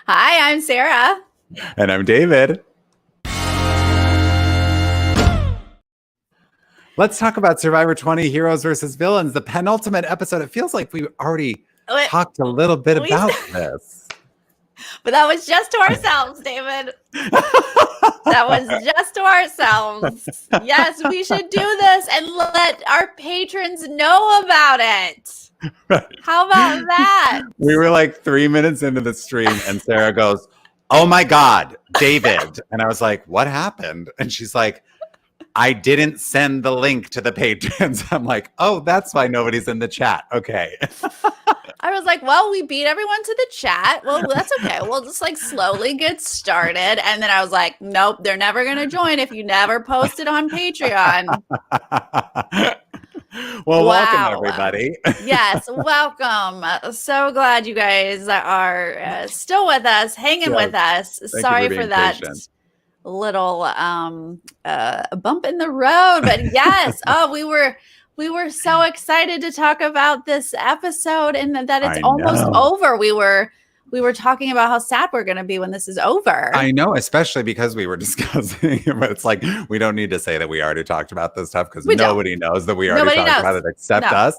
Hi, I'm Sarah. And I'm David. Let's talk about Survivor 20 Heroes versus Villains, the penultimate episode. It feels like we already talked a little bit about this. But that was just to ourselves, David. That was just to ourselves. Yes, we should do this and let our patrons know about it. Right. How about that? We were like 3 minutes into the stream and Sarah goes, "Oh my God, David." And I was like, "What happened?" And she's like, "I didn't send the link to the patrons." I'm like, "Oh, that's why nobody's in the chat." Okay. I was like, well, we beat everyone to the chat. Well, that's okay. We'll just like slowly get started. And then I was like, nope, they're never going to join if you never post it on Patreon. Well, welcome, everybody. Yes, welcome. So glad you guys are still with us, hanging with us. Sorry for that little bump in the road. But yes, we were so excited to talk about this episode and that it's almost over. We were talking about how sad we're going to be when this is over. I know, especially because we were discussing, but it's like, we don't need to say that we already talked about this stuff because nobody knows that we already talked about it except us.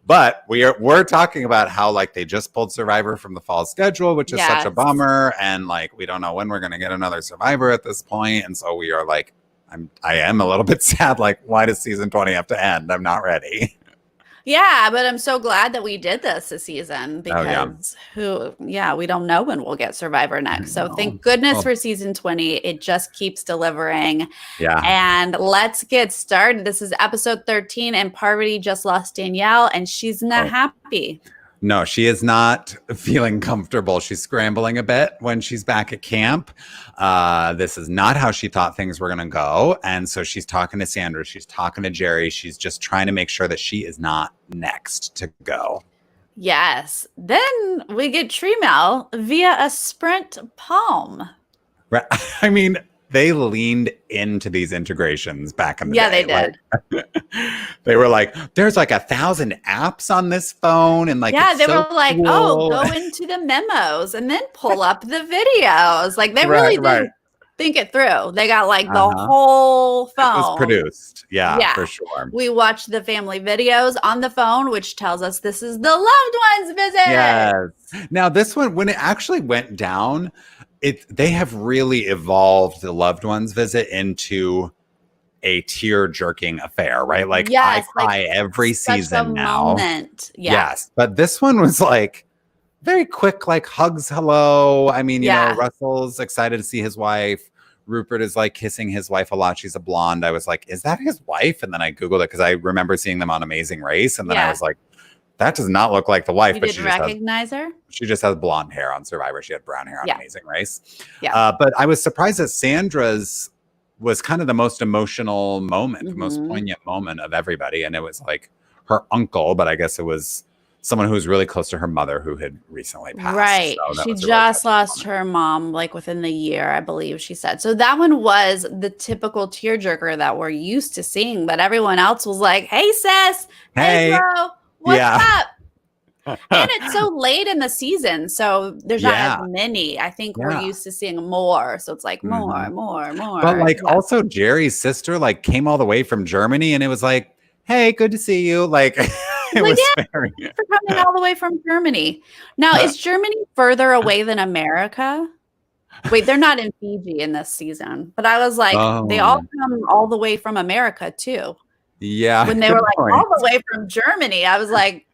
But we're talking about how like they just pulled Survivor from the fall schedule, which is such a bummer. And like, we don't know when we're going to get another Survivor at this point. And so we are like, I am a little bit sad. Like, why does season 20 have to end? I'm not ready. Yeah, but I'm so glad that we did this season because we don't know when we'll get Survivor next. So thank goodness for season 20. It just keeps delivering. Yeah. And let's get started. This is episode 13 and Parvati just lost Danielle and she's not happy. No, she is not feeling comfortable. She's scrambling a bit when she's back at camp. This is not how she thought things were going to go. And so she's talking to Sandra. She's talking to Jerry. She's just trying to make sure that she is not next to go. Yes. Then we get Tremel via a sprint palm. Right. I mean, they leaned into these integrations back in the day. Yeah, they did. Like, they were like, there's like 1,000 apps on this phone. And like, they were like, cool. Oh, go into the memos and then pull up the videos. Like they really did think it through. They got like the whole phone. It was produced. Yeah, for sure. We watched the family videos on the phone, which tells us this is the loved ones visit. Yes. Now this one, when it actually went down, they have really evolved the loved ones visit into a tear jerking affair, right? Like I cry every season now. Moment. Yes. But this one was like very quick, like hugs, hello. I mean, you know, Russell's excited to see his wife. Rupert is like kissing his wife a lot. She's a blonde. I was like, is that his wife? And then I Googled it because I remember seeing them on Amazing Race. And then I was like, that does not look like the wife. You didn't recognize her? She just has blonde hair on Survivor. She had brown hair on Amazing Race. Yeah. But I was surprised that Sandra's was kind of the most emotional moment, the most poignant moment of everybody. And it was like her uncle, but I guess it was someone who was really close to her mother who had recently passed. Right. So she just lost her mom like within the year, I believe she said. So that one was the typical tearjerker that we're used to seeing. But everyone else was like, hey, sis. Hey, bro. What's up? And it's so late in the season, so there's not as many. I think we're used to seeing more, so it's like more. But like also Jerry's sister like came all the way from Germany, and it was like, hey, good to see you. Like it was very for coming all the way from Germany. Now, is Germany further away than America? Wait, they're not in Fiji in this season, but I was like, they all come all the way from America too. Yeah. When they were like all the way from Germany, I was like,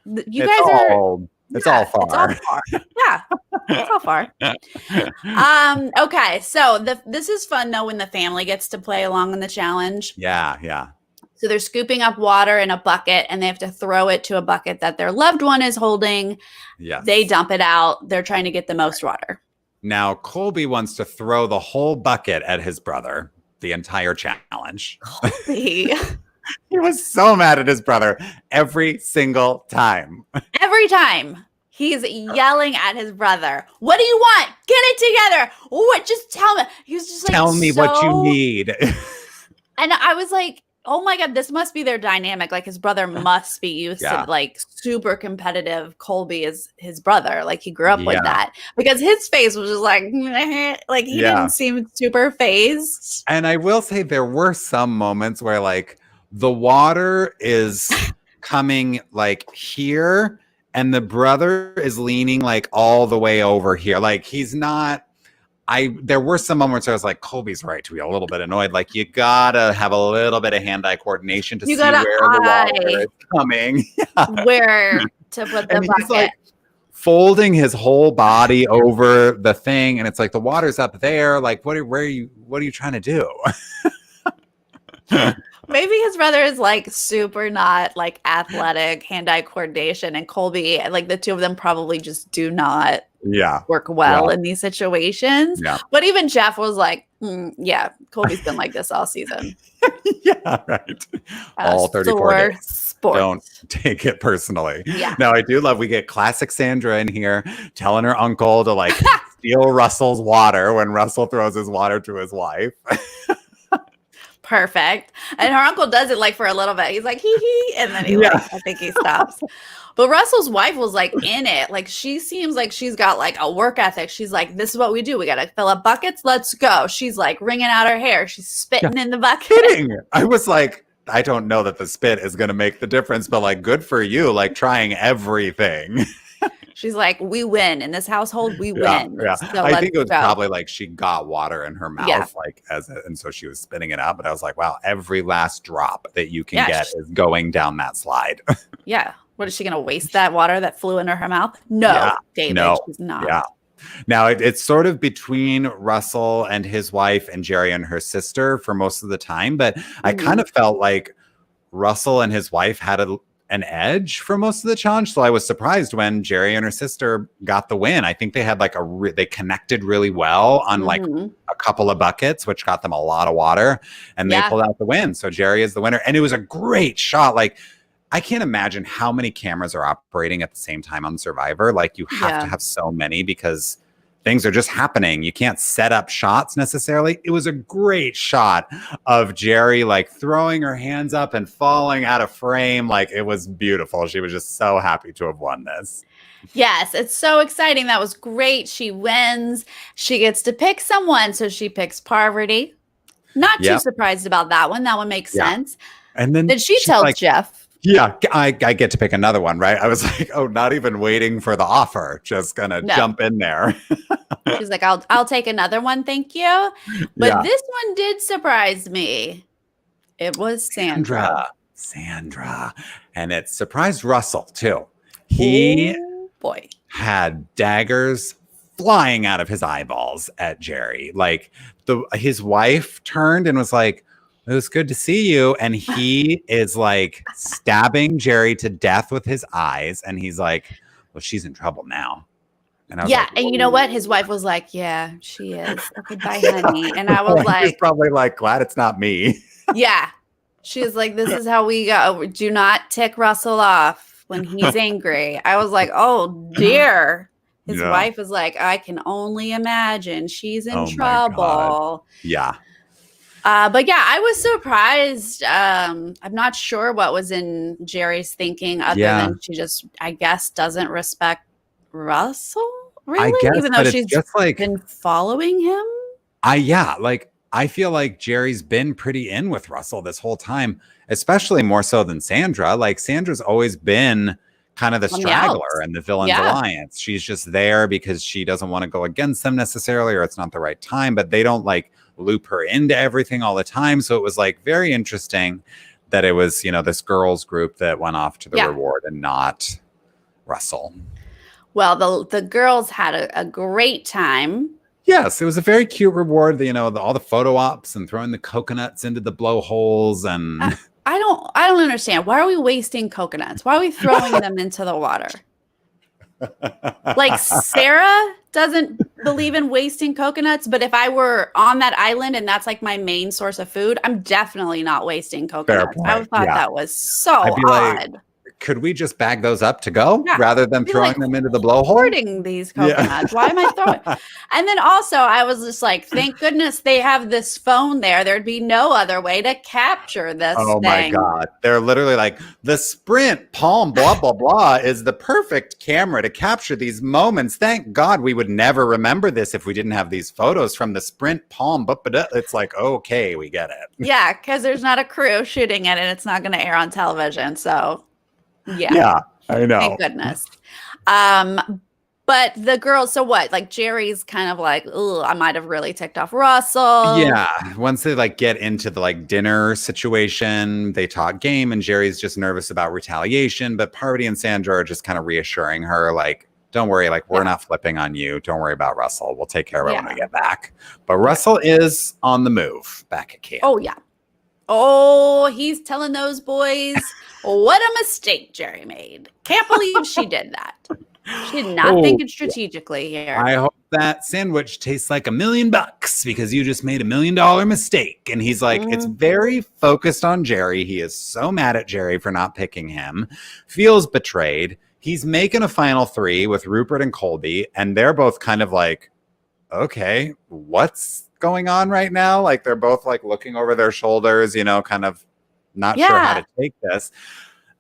you guys are. It's all far. It's all far. Yeah. It's all far. Okay. So this is fun though when the family gets to play along in the challenge. Yeah. Yeah. So they're scooping up water in a bucket and they have to throw it to a bucket that their loved one is holding. Yes. They dump it out. They're trying to get the most water. Now, Colby wants to throw the whole bucket at his brother. The entire challenge. Colby. He was so mad at his brother every single time. Every time. He's yelling at his brother. What do you want? Get it together. What? Just tell me. He was just like, tell me what you need. And I was like, oh my God, this must be their dynamic. Like his brother must be used to like super competitive. Colby is his brother. Like he grew up with that because his face was just like he didn't seem super phased. And I will say there were some moments where like the water is coming like here and the brother is leaning like all the way over here. Like he's not. There were some moments where I was like, Colby's right to be a little bit annoyed. Like, you gotta have a little bit of hand-eye coordination to see where the water is coming. Where to put the bucket. Like, folding his whole body over the thing, and it's like the water's up there. Like, what are you trying to do? Maybe his brother is like super not like athletic, hand-eye coordination, and Colby, like the two of them probably just do not work well in these situations. Yeah. But even Jeff was like, Colby's been like this all season. Right. All 34 days. Sport. Don't take it personally. Yeah. Now, I do love we get classic Sandra in here telling her uncle to like steal Russell's water when Russell throws his water to his wife. Perfect. And her uncle does it like for a little bit. He's like, hee hee. And then I think he stops. But Russell's wife was like in it. Like she seems like she's got like a work ethic. She's like, this is what we do. We got to fill up buckets. Let's go. She's like wringing out her hair. She's spitting in the bucket. Kidding. I was like, I don't know that the spit is going to make the difference, but like, good for you. Like trying everything. She's like, we win in this household. We win. Yeah. So I think it was probably like she got water in her mouth, like and so she was spitting it out. But I was like, wow, every last drop that you can get is going down that slide. What is she going to waste that water that flew into her mouth? No, David, she's not. Yeah. Now it's sort of between Russell and his wife and Jerry and her sister for most of the time, but I kind of felt like Russell and his wife had an edge for most of the challenge. So I was surprised when Jerry and her sister got the win. I think they had like they connected really well on like a couple of buckets, which got them a lot of water, and they pulled out the win. So Jerry is the winner. And it was a great shot. Like, I can't imagine how many cameras are operating at the same time on Survivor. Like you have to have so many because things are just happening. You can't set up shots necessarily. It was a great shot of Jerry like throwing her hands up and falling out of frame. Like it was beautiful. She was just so happy to have won this. Yes, it's so exciting. That was great. She wins. She gets to pick someone. So she picks Parvati. Not too surprised about that one. That one makes sense. And then she tells like, Jeff. Yeah, I get to pick another one, right? I was like, oh, not even waiting for the offer. Just gonna jump in there. She's like, I'll take another one, thank you. But this one did surprise me. It was Sandra. And it surprised Russell too. He had daggers flying out of his eyeballs at Jerry. Like his wife turned and was like, it was good to see you. And he is like stabbing Jerry to death with his eyes. And he's like, well, she's in trouble now. And I was like, and you know what? His wife was like, yeah, she is. Okay, bye, honey. And I was like, he's probably like, glad it's not me. She's like, this is how we go. Do not tick Russell off when he's angry. I was like, oh, dear. His wife is like, I can only imagine she's in trouble. Yeah. But I was surprised. I'm not sure what was in Jerry's thinking other than she just, I guess, doesn't respect Russell, really? I guess, even though she's just like been following him? I feel like Jerry's been pretty in with Russell this whole time, especially more so than Sandra. Like Sandra's always been kind of the straggler in the Villains Alliance. She's just there because she doesn't want to go against them necessarily, or it's not the right time, but they don't like loop her into everything all the time. So it was like very interesting that it was, this girls group that went off to the reward and not Russell. Well, the girls had a great time. Yes, it was a very cute reward. All the photo ops and throwing the coconuts into the blowholes and I don't understand. Why are we wasting coconuts? Why are we throwing them into the water? Like Sarah doesn't believe in wasting coconuts, but if I were on that island and that's like my main source of food, I'm definitely not wasting coconuts. I thought that was so odd. could we just bag those up to go rather than throwing them into the blowhole? Hoarding these coconuts. Why am I throwing? And then also I was just like, thank goodness they have this phone there. There'd be no other way to capture this my God. They're literally like, the Sprint Palm blah, blah, blah is the perfect camera to capture these moments. Thank God we would never remember this if we didn't have these photos from the Sprint Palm. It's like, okay, we get it. Yeah, because there's not a crew shooting it and it's not going to air on television. So yeah, I know. Thank goodness. But the girls, so what? Like Jerry's kind of like, oh, I might have really ticked off Russell. Yeah. Once they like get into the like dinner situation, they talk game and Jerry's just nervous about retaliation. But Parvati and Sandra are just kind of reassuring her, like, don't worry, like we're not flipping on you. Don't worry about Russell. We'll take care of it when we get back. But Russell is on the move back at camp. Oh, yeah. Oh, he's telling those boys what a mistake Jerry made. Can't believe she did that. She did not think it strategically here. I hope that sandwich tastes like $1 million because you just made $1 million mistake. And he's like, it's very focused on Jerry. He is so mad at Jerry for not picking him, feels betrayed. He's making a final three with Rupert and Colby, and they're both kind of like, okay, what's going on right now? Like they're both like looking over their shoulders, you know, kind of not sure how to take this.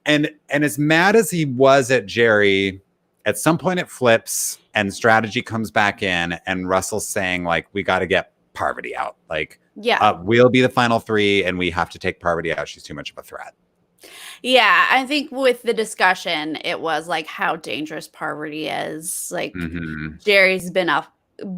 And as mad as he was at Jerry, at some point it flips and strategy comes back in and Russell's saying like, we got to get Parvati out. Like, we'll be the final three and we have to take Parvati out. She's too much of a threat. Yeah, I think with the discussion, it was like how dangerous Parvati is. Like Jerry's been a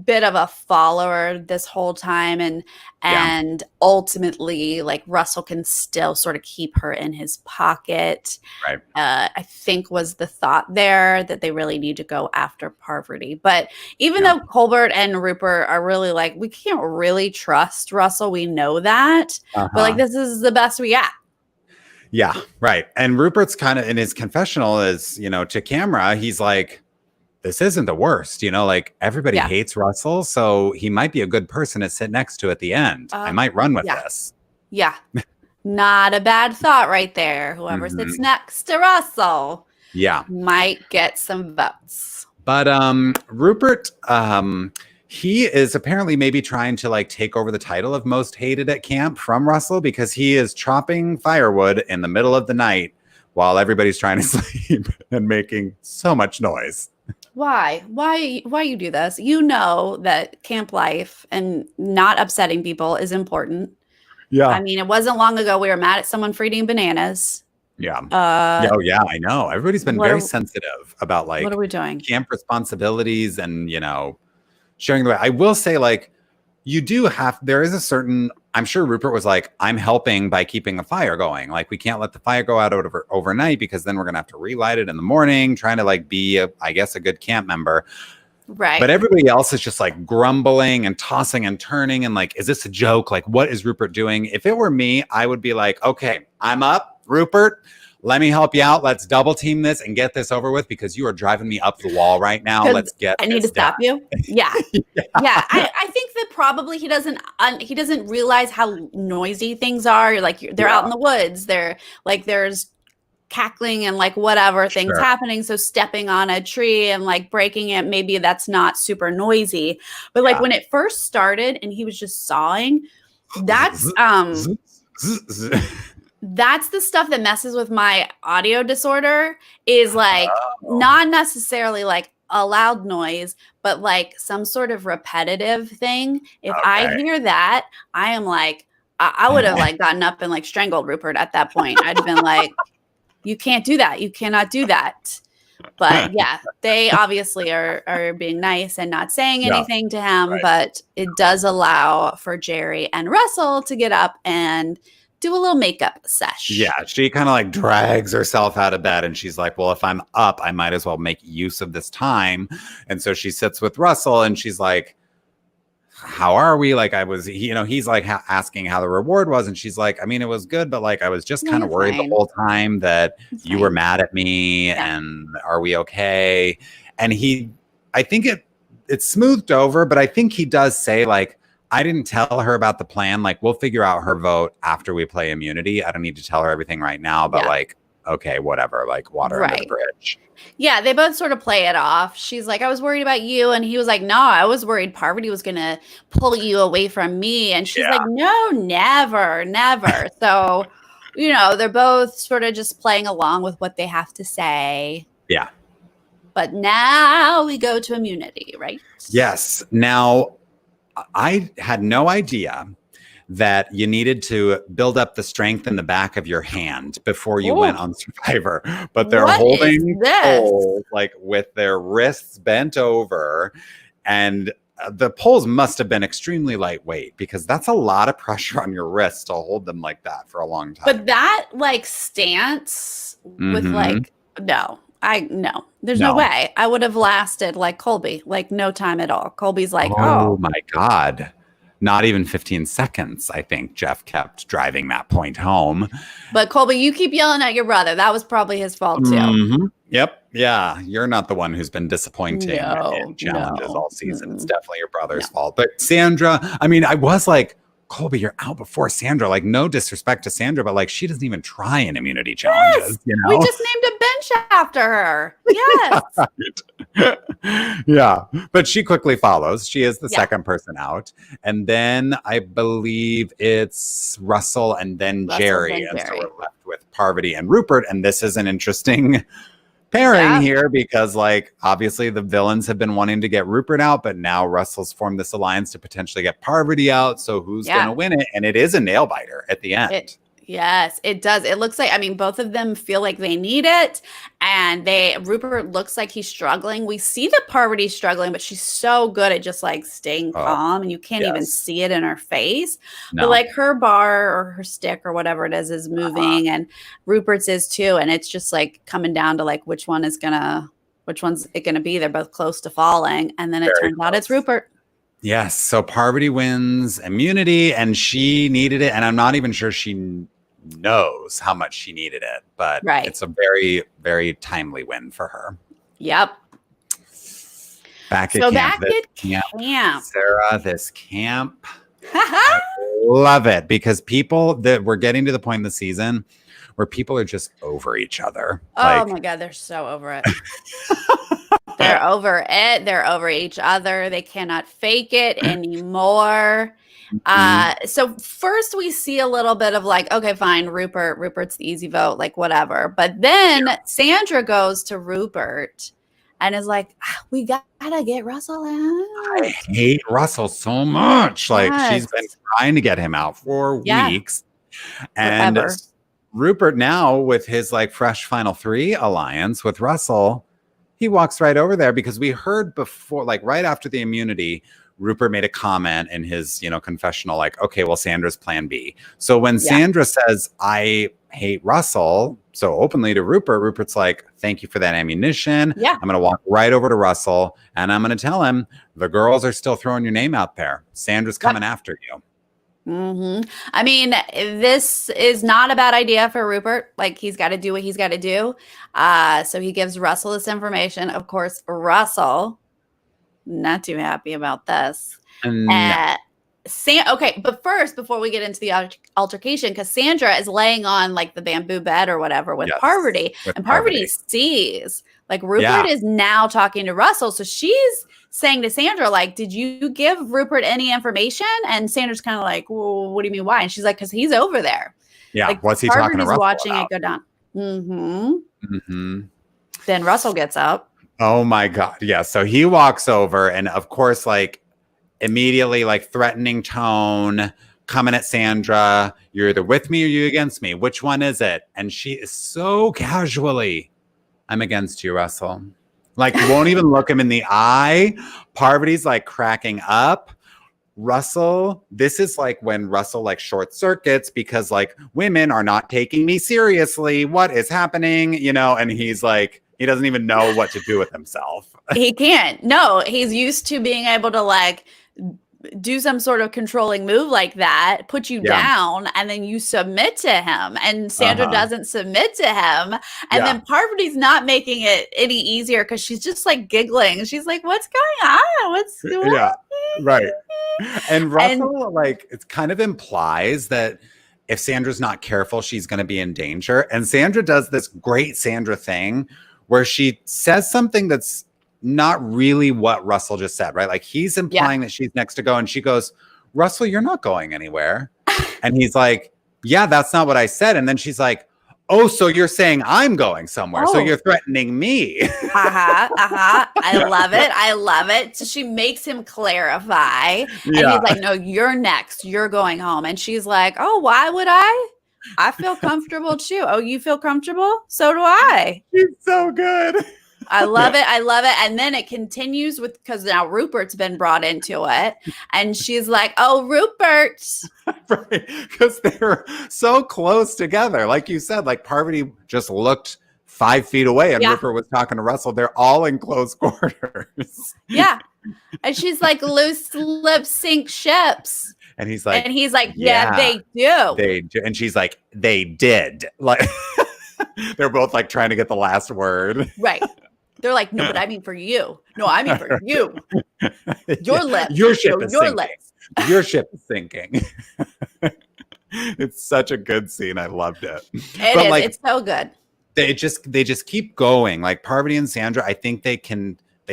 bit of a follower this whole time, and ultimately, like Russell can still sort of keep her in his pocket. Right. I think was the thought there that they really need to go after Parvati. But even though Colbert and Rupert are really like, we can't really trust Russell, we know that, but like this is the best we got. Yeah, right. And Rupert's kind of in his confessional is, you know, to camera, he's like, this isn't the worst, you know, like everybody hates Russell. So he might be a good person to sit next to at the end. I might run with this. Yeah. Not a bad thought right there. Whoever sits next to Russell might get some votes. But Rupert, he is apparently maybe trying to like take over the title of most hated at camp from Russell because he is chopping firewood in the middle of the night while everybody's trying to sleep and making so much noise. Why you do this? You know that camp life and not upsetting people is important. Yeah. I mean, it wasn't long ago we were mad at someone for eating bananas. Yeah. I know. Everybody's been very sensitive about like what are we doing? Camp responsibilities and, you know, sharing the way. I will say, like, you do have, there is a certain, I'm sure Rupert was like, I'm helping by keeping the fire going. Like, we can't let the fire go out overnight because then we're going to have to relight it in the morning, trying to like be, I guess, a good camp member. Right. But everybody else is just like grumbling and tossing and turning. And like, is this a joke? Like, what is Rupert doing? If it were me, I would be like, okay, I'm up, Rupert. Let me help you out. Let's double team this and get this over with because you are driving me up the wall right now. Let's get I need to stop you. Yeah. I think that probably he doesn't realize how noisy things are. Like they're out in the woods. They're like there's cackling and like whatever things happening. So stepping on a tree and like breaking it, maybe that's not super noisy. But like when it first started and he was just sawing, that's that's the stuff that messes with my audio disorder is like not necessarily like a loud noise, but like some sort of repetitive thing. If I hear that, I am like, I would have like gotten up and like strangled Rupert at that point. I'd have been like, you can't do that. You cannot do that. But yeah, they obviously are being nice and not saying anything to him, but it does allow for Jerry and Russell to get up and do a little makeup sesh. Yeah, she kind of like drags herself out of bed and she's like, well, if I'm up, I might as well make use of this time. And so she sits with Russell and she's like, how are we? Like he's like asking how the reward was. And she's like, I mean, it was good, but like, I was just kind of worried the whole time that you were mad at me and are we okay? And I think it's smoothed over, but I think he does say like, I didn't tell her about the plan. Like, we'll figure out her vote after we play immunity. I don't need to tell her everything right now, but like, okay, whatever, like water under the bridge. Yeah, they both sort of play it off. She's like, I was worried about you. And he was like, no, I was worried Parvati was going to pull you away from me. And she's like, no, never, never. So, you know, they're both sort of just playing along with what they have to say. Yeah. But now we go to immunity, right? Yes. Now, I had no idea that you needed to build up the strength in the back of your hand before you went on Survivor. But they're holding poles, like with their wrists bent over. And the poles must have been extremely lightweight because that's a lot of pressure on your wrists to hold them like that for a long time. But that like stance with like, no, there's no way. I would have lasted like Colby, like no time at all. Colby's like, oh my God. Not even 15 seconds, I think Jeff kept driving that point home. But Colby, you keep yelling at your brother. That was probably his fault too. Yep. Yeah. You're not the one who's been disappointing in challenges all season. It's definitely your brother's fault. But Sandra, I mean, I was like, Colby, you're out before Sandra. Like, no disrespect to Sandra, but like, she doesn't even try in immunity challenges. Yes, you know? We just named a bench after her. Yes. Yeah. But she quickly follows. She is the second person out. And then I believe it's Russell and then Jerry. And so we're left with Parvati and Rupert. And this is an interesting pairing here because like obviously the villains have been wanting to get Rupert out, but now Russell's formed this alliance to potentially get Parvati out. So who's going to win it? And it is a nail biter at the end. Yes, it does. It looks like, I mean, both of them feel like they need it. And Rupert looks like he's struggling. We see that Parvati's struggling, but she's so good at just like staying calm and you can't even see it in her face. But like her bar or her stick or whatever it is moving and Rupert's is too. And it's just like coming down to like, which one's it gonna be? They're both close to falling. And then it turns out it's Rupert. Yes. So Parvati wins immunity and she needed it. And I'm not even sure she knows how much she needed it, but it's a very, very timely win for her. Yep. Back at camp. Sarah, this camp. I love it because we're getting to the point in the season where people are just over each other. Oh my God, they're so over it. They're over it. They're over each other. They cannot fake it anymore. So first we see a little bit of like, okay, fine, Rupert's the easy vote, like whatever. But then Sandra goes to Rupert and is like, we gotta get Russell out. I hate Russell so much. Like she's been trying to get him out for weeks. And Rupert now with his like fresh Final Three alliance with Russell, he walks right over there because we heard before, like right after the immunity, Rupert made a comment in his, confessional, like, okay, well, Sandra's plan B. So when Sandra says, I hate Russell, so openly to Rupert, Rupert's like, thank you for that ammunition. Yeah. I'm going to walk right over to Russell and I'm going to tell him the girls are still throwing your name out there. Sandra's coming after you. I mean, this is not a bad idea for Rupert. Like he's got to do what he's got to do. So he gives Russell this information. Of course, Russell, not too happy about this. Okay, but first, before we get into the altercation, because Sandra is laying on like the bamboo bed or whatever with Parvati, and Parvati sees like Rupert is now talking to Russell, so she's saying to Sandra, like, did you give Rupert any information? And Sandra's kind of like, well, what do you mean, why? And she's like, because he's over there. Yeah, like, what's he talking to Russell watching about? It go down. Then Russell gets up. Oh my God. Yeah. So he walks over and of course, like immediately like threatening tone coming at Sandra. You're either with me or you against me. Which one is it? And she is so casually, I'm against you, Russell. Like won't even look him in the eye. Parvati's like cracking up. Russell, this is like when Russell like short circuits because like women are not taking me seriously. What is happening? And he's like, he doesn't even know what to do with himself. He can't. No, he's used to being able to like do some sort of controlling move like that, put you down, and then you submit to him. And Sandra doesn't submit to him. And then Parvati's not making it any easier because she's just like giggling. She's like, what's going on? What's going on? Right. And Russell, like, it kind of implies that if Sandra's not careful, she's going to be in danger. And Sandra does this great Sandra thing where she says something that's not really what Russell just said, right? Like he's implying that she's next to go, and she goes, Russell, you're not going anywhere. And he's like, yeah, that's not what I said. And then she's like, oh, so you're saying I'm going somewhere. So you're threatening me. I love it. I love it. So she makes him clarify. And he's like, no, you're next. You're going home. And she's like, oh, why would I? I feel comfortable too. Oh, you feel comfortable? So do I. She's so good. I love it. I love it. And then it continues with, because now Rupert's been brought into it. And she's like, oh, Rupert. Right. Because they're so close together. Like you said, like Parvati just looked 5 feet away and Rupert was talking to Russell. They're all in close quarters. Yeah. And she's like, loose lips sink ships. And he's like, yeah, they do. They do. And she's like, they did. Like they're both like trying to get the last word. Right. They're like, no, but I mean for you. No, I mean for you. Your lips. Your ship is sinking. Lips. Your ship is sinking. It's such a good scene. I loved it. It is. Like, it's so good. They just keep going. Like Parvati and Sandra, I think they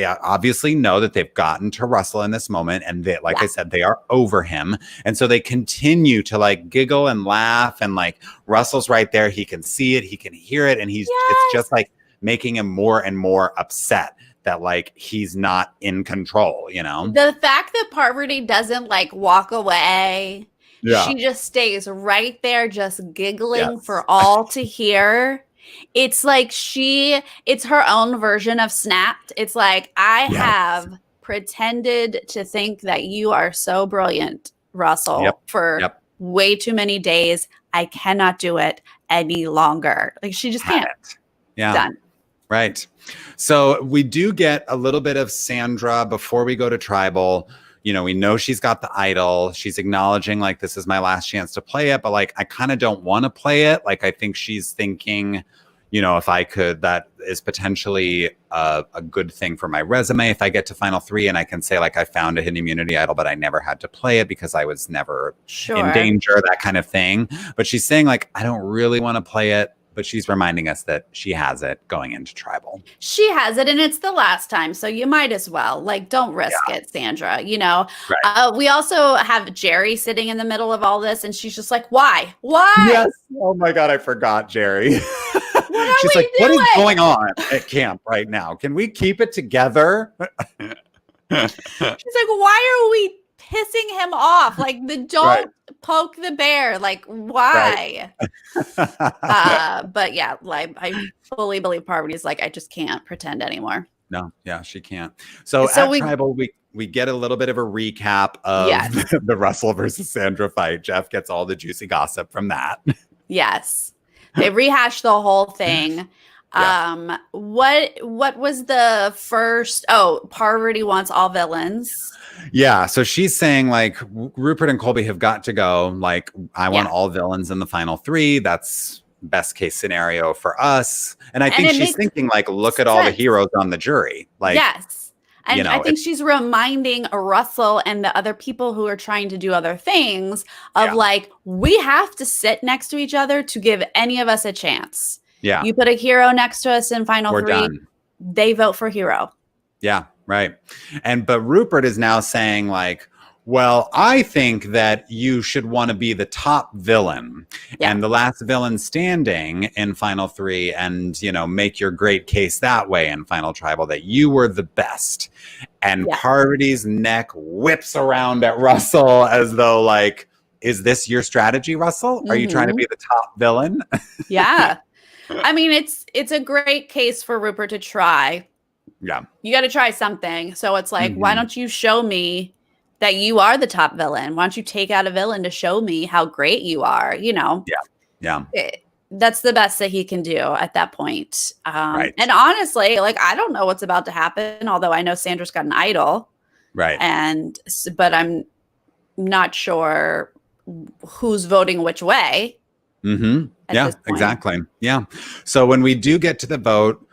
obviously know that they've gotten to Russell in this moment. And they, like I said, they are over him. And so they continue to like giggle and laugh. And like Russell's right there. He can see it. He can hear it. And it's just like making him more and more upset that like he's not in control, you know? The fact that Parvati doesn't like walk away. Yeah. She just stays right there, just giggling for all to hear. It's like it's her own version of snapped. It's like, I have pretended to think that you are so brilliant, Russell, for way too many days. I cannot do it any longer. Like she just can't. Yeah. Done. Right. So we do get a little bit of Sandra before we go to tribal. You know, we know she's got the idol. She's acknowledging like, this is my last chance to play it. But like, I kind of don't want to play it. Like, I think she's thinking, you know, if I could, that is potentially a good thing for my resume. If I get to final 3 and I can say like, I found a hidden immunity idol, but I never had to play it because I was never in danger, that kind of thing. But she's saying like, I don't really want to play it. But she's reminding us that she has it going into tribal. She has it, and it's the last time, so you might as well. Like, don't risk it, Sandra, you know? Right. We also have Jerry sitting in the middle of all this, and she's just like, why? Why? Yes. Oh, my God, I forgot Jerry. She's like, what is going on at camp right now? Can we keep it together? She's like, why are we pissing him off? Like, don't poke the bear. Like, why? But yeah, like I fully believe Parvati's like, I just can't pretend anymore. No, yeah, she can't. So at tribal, we get a little bit of a recap of the Russell versus Sandra fight. Jeff gets all the juicy gossip from that. Yes, they rehash the whole thing. What was the first? Oh, Parvati wants all villains. Yeah, so she's saying like Rupert and Colby have got to go. Like, I want all villains in the final 3. That's best case scenario for us. And I think she's thinking like, look at all the heroes on the jury. Like, yes. And you know, I think she's reminding Russell and the other people who are trying to do other things of like, we have to sit next to each other to give any of us a chance. Yeah. You put a hero next to us in final 3, done. They vote for hero. Yeah. Right. But Rupert is now saying like, well, I think that you should want to be the top villain and the last villain standing in final 3 and, you know, make your great case that way in final tribal that you were the best. And Parvati's neck whips around at Russell as though like, is this your strategy, Russell? Are you trying to be the top villain? Yeah. I mean, it's a great case for Rupert to try. Yeah. You got to try something. So it's like, why don't you show me that you are the top villain? Why don't you take out a villain to show me how great you are? You know? Yeah. That's the best that he can do at that point. And honestly, like, I don't know what's about to happen, although I know Sandra's got an idol. Right. But I'm not sure who's voting which way. Yeah, exactly. Yeah. So when we do get to the vote,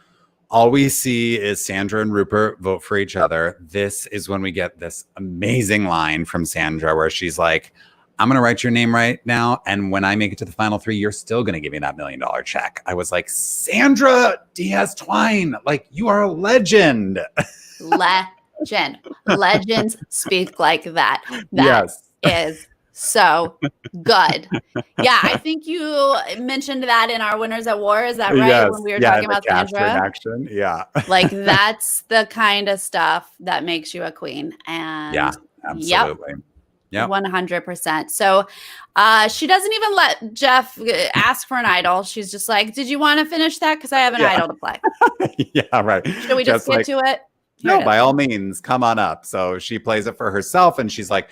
all we see is Sandra and Rupert vote for each other. This is when we get this amazing line from Sandra where she's like, I'm going to write your name right now. And when I make it to the final 3, you're still going to give me that $1 million check. I was like, Sandra Diaz Twine, like, you are a legend. Legend. Legends speak like that. That is so good. Yeah, I think you mentioned that in our Winners at War. Is that right? Yes. When we were talking about Sandra? Action. Yeah. Like, that's the kind of stuff that makes you a queen. And yeah, absolutely. Yep. 100%. So she doesn't even let Jeff ask for an idol. She's just like, did you want to finish that? Because I have an idol to play. Yeah, right. Should we just get to it? No, by all means, come on up. So she plays it for herself and she's like,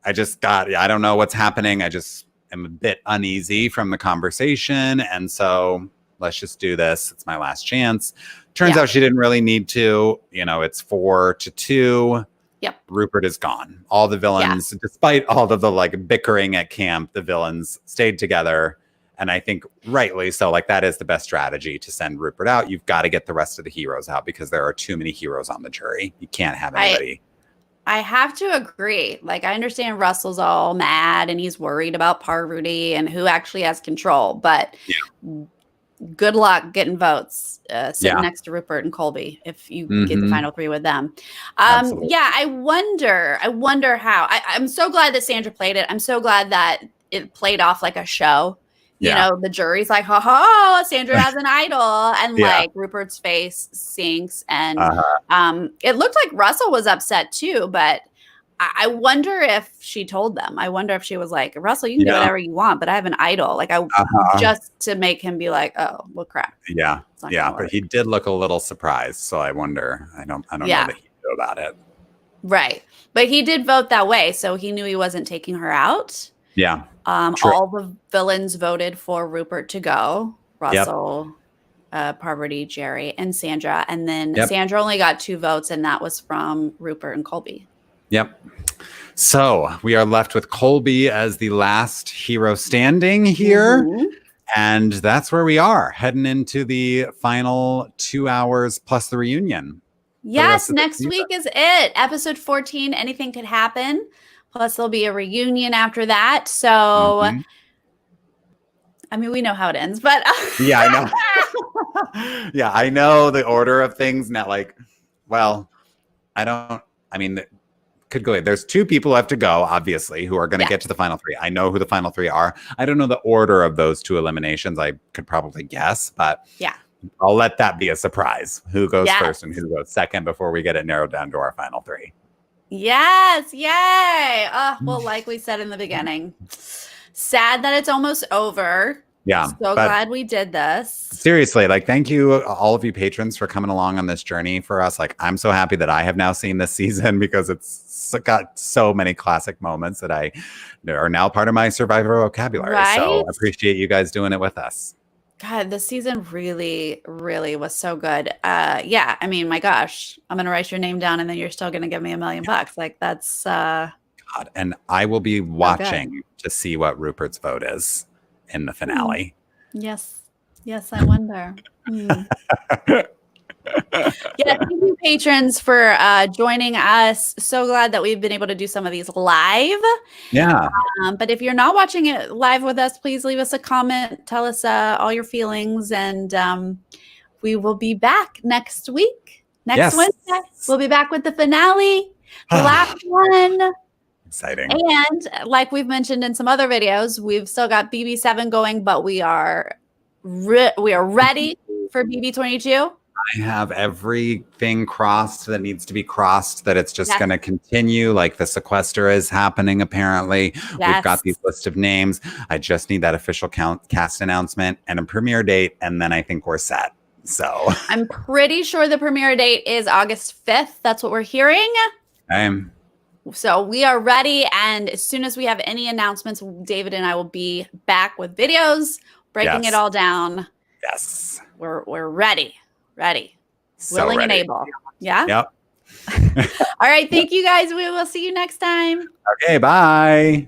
I don't know what's happening. I just am a bit uneasy from the conversation. And so let's just do this. It's my last chance. Turns out she didn't really need to. It's 4-2. Yep. Rupert is gone. All the villains, despite all of the like bickering at camp, the villains stayed together. And I think rightly so. Like, that is the best strategy to send Rupert out. You've got to get the rest of the heroes out because there are too many heroes on the jury. You can't have anybody. I have to agree. Like, I understand Russell's all mad and he's worried about Parvati and who actually has control. But good luck getting votes sitting next to Rupert and Colby if you get the final 3 with them. I wonder how. I'm so glad that Sandra played it. I'm so glad that it played off like a show. The jury's like, ha ha, Sandra has an idol. And like Rupert's face sinks. And it looked like Russell was upset too. But I wonder if she told them. I wonder if she was like, Russell, you can do whatever you want, but I have an idol. Like, just to make him be like, oh, well, crap. Yeah. But he did look a little surprised. So I wonder, I don't know that he knew about it. Right. But he did vote that way. So he knew he wasn't taking her out. Yeah. All the villains voted for Rupert to go. Russell, Parvati, Jerry, and Sandra. And then Sandra only got 2 votes, and that was from Rupert and Colby. Yep. So we are left with Colby as the last hero standing here. And that's where we are, heading into the final 2 hours plus the reunion. Yes, next week is it. Episode 14, anything could happen. Plus, there'll be a reunion after that. So, I mean, we know how it ends, but yeah, I know. I know the order of things. Not like, could go. There's 2 people who have to go, obviously, who are going to get to the final 3. I know who the final 3 are. I don't know the order of those 2 eliminations. I could probably guess, but I'll let that be a surprise. Who goes first and who goes second before we get it narrowed down to our final 3. Yes. Yay. Well, like we said in the beginning, sad that it's almost over. Yeah. So glad we did this. Seriously, like, thank you, all of you patrons, for coming along on this journey for us. Like, I'm so happy that I have now seen this season because it's got so many classic moments that are now part of my Survivor vocabulary. Right? So I appreciate you guys doing it with us. God, this season really, really was so good. I mean, my gosh, I'm going to write your name down and then you're still going to give me $1 million. Like, that's God. And I will be watching to see what Rupert's vote is in the finale. Yes, I wonder. Thank you, patrons, for joining us. So glad that we've been able to do some of these live. Yeah. But if you're not watching it live with us, please leave us a comment. Tell us all your feelings, and we will be back next week. Next Wednesday, we'll be back with the finale, the last one. Exciting. And like we've mentioned in some other videos, we've still got BB7 going, but we are ready for BB22. I have everything crossed that needs to be crossed, that it's just going to continue. Like, the sequester is happening, apparently. Yes. We've got these list of names. I just need that official cast announcement and a premiere date, and then I think we're set. So I'm pretty sure the premiere date is August 5th. That's what we're hearing. So we are ready, and as soon as we have any announcements, David and I will be back with videos, breaking it all down. Yes. We're ready. So willing ready. And able. Yeah? Yep. All right. Thank you, guys. We will see you next time. Okay, bye.